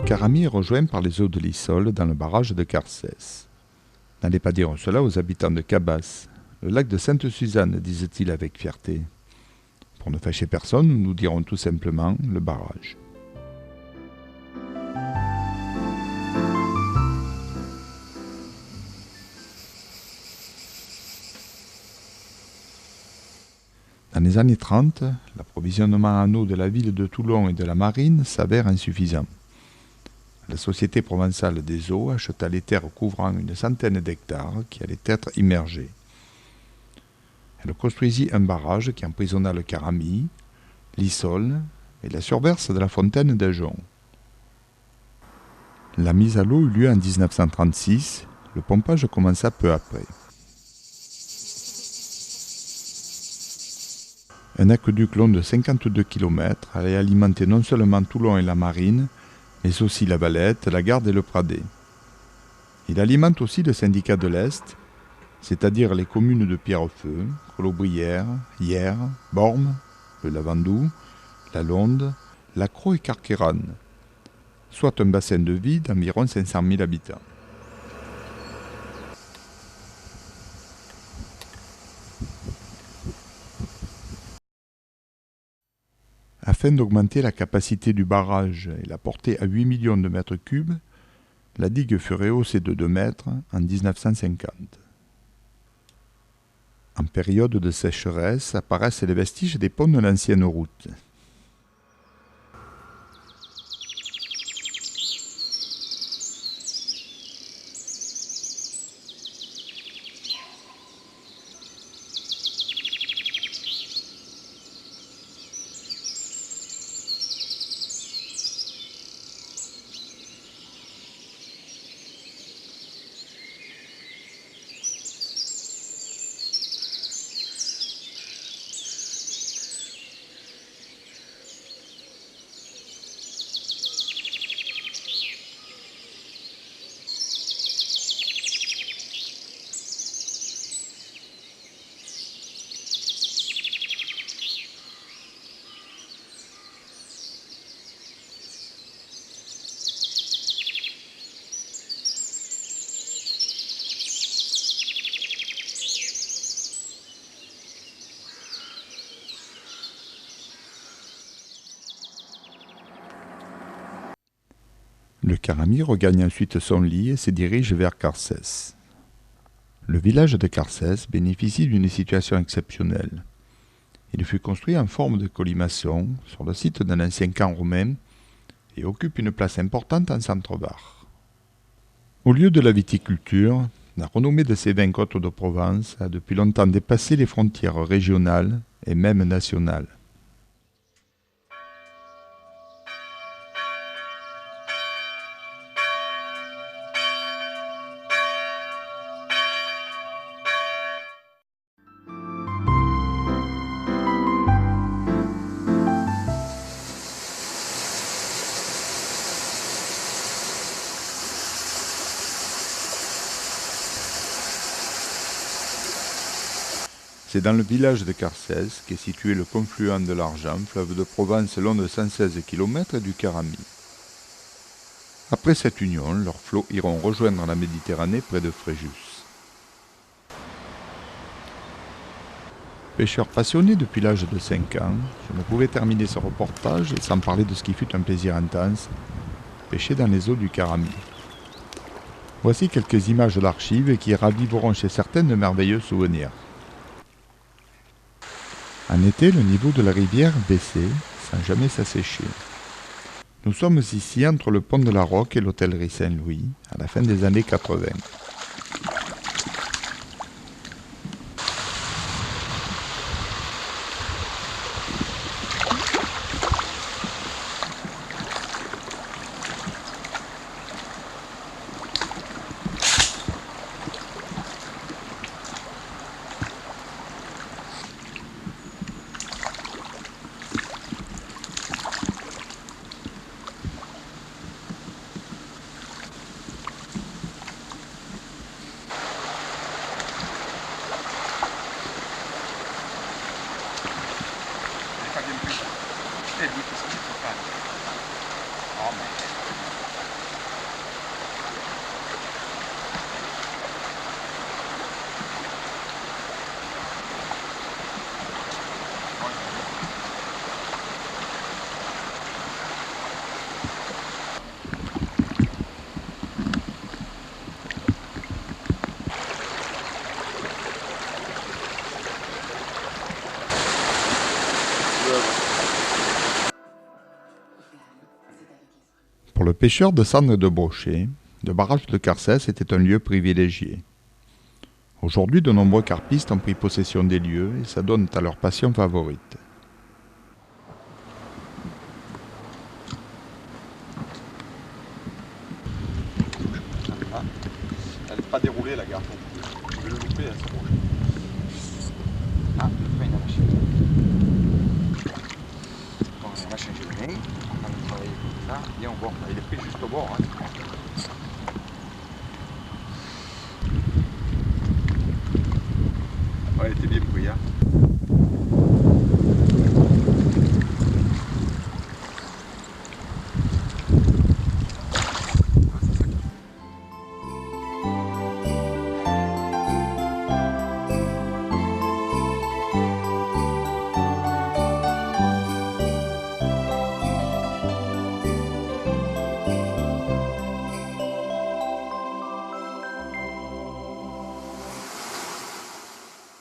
Caramy est rejoint par les eaux de l'Issole dans le barrage de Carcès. N'allez pas dire cela aux habitants de Cabas. Le lac de Sainte-Suzanne, disent-ils avec fierté. Pour ne fâcher personne, nous dirons tout simplement le barrage. Dans les années 30, l'approvisionnement en eau de la ville de Toulon et de la marine s'avère insuffisant. La Société provençale des eaux acheta les terres couvrant une centaine d'hectares qui allaient être immergés. Elle construisit un barrage qui emprisonna le Caramy, l'Issole et la surverse de la fontaine d'Ajon. La mise à l'eau eut lieu en 1936, le pompage commença peu après. Un aqueduc long de 52 km allait alimenter non seulement Toulon et la marine, mais aussi la Valette, la Garde et le Pradet. Il alimente aussi le syndicat de l'Est, c'est-à-dire les communes de Pierrefeu, Colombrières, Hyères, Bormes, le Lavandou, la Londe, Lacroix et Carqueiranne, soit un bassin de vie d'environ 500 000 habitants. Afin d'augmenter la capacité du barrage et la porter à 8 millions de mètres cubes, la digue fut rehaussée de 2 mètres en 1950. En période de sécheresse apparaissent les vestiges des ponts de l'ancienne route. Le Caramy regagne ensuite son lit et se dirige vers Carcès. Le village de Carcès bénéficie d'une situation exceptionnelle. Il fut construit en forme de colimaçon sur le site d'un ancien camp romain et occupe une place importante en centre-var. Au lieu de la viticulture, la renommée de ces vins Côtes de Provence a depuis longtemps dépassé les frontières régionales et même nationales. C'est dans le village de Carcès qu'est situé le confluent de l'Argent, fleuve de Provence long de 116 km du Caramy. Après cette union, leurs flots iront rejoindre la Méditerranée près de Fréjus. Pêcheur passionné depuis l'âge de 5 ans, je ne pouvais terminer ce reportage sans parler de ce qui fut un plaisir intense, pêcher dans les eaux du Caramy. Voici quelques images d'archives qui raviveront chez certains de merveilleux souvenirs. En été, le niveau de la rivière baissait, sans jamais s'assécher. Nous sommes ici entre le pont de la Roque et l'hôtellerie Saint-Louis, à la fin des années 80. È lui che si fa. Oh, ma Pour le pêcheur de sandre et de brochet, le barrage de Carcès était un lieu privilégié. Aujourd'hui, de nombreux carpistes ont pris possession des lieux et s'adonnent à leur passion favorite. Elle n'est pas déroulée la garde. Je vais le louper, elle s'approche. Ah, le frein, il a lâché. Bon, on va changer le main. On va travailler comme ça. Viens au bord. Il est pris juste au bord. Hein. Ouais, il était bien pris. Hein.